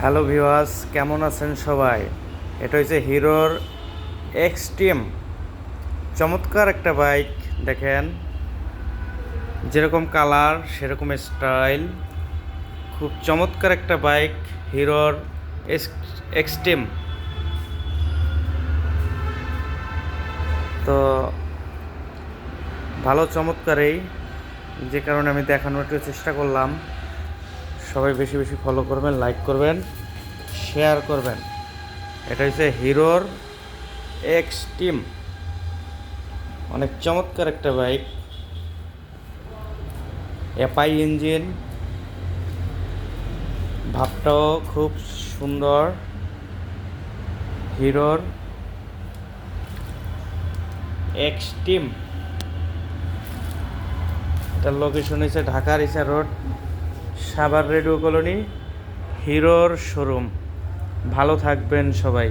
Hello viewers, কেমন আছেন সবাই? এটা হচ্ছে হিরোর এক্সট্রিম। চমৎকার একটা বাইক। দেখেন, যেরকম কালার সেরকম স্টাইল। খুব চমৎকার একটা বাইক, হিরোর এক্সট্রিম। তো ভালো চমৎকারই, যে কারণে আমি দেখানোর একটু চেষ্টা করলাম। সবাই বেশি বেশি ফলো করবেন, লাইক করবেন, শেয়ার করবেন। এটা হচ্ছে হিরোর এক্সট্রিম। অনেক চমৎকার একটা বাইক, এপাই ইঞ্জিন, ভাবটাও খুব সুন্দর। হিরোর এক্সট্রিম। এটার লোকেশন হচ্ছে ঢাকার ইসা রোড, সাভার রেডিও কলোনি, হিরোর শোরুম। ভালো থাকবেন সবাই।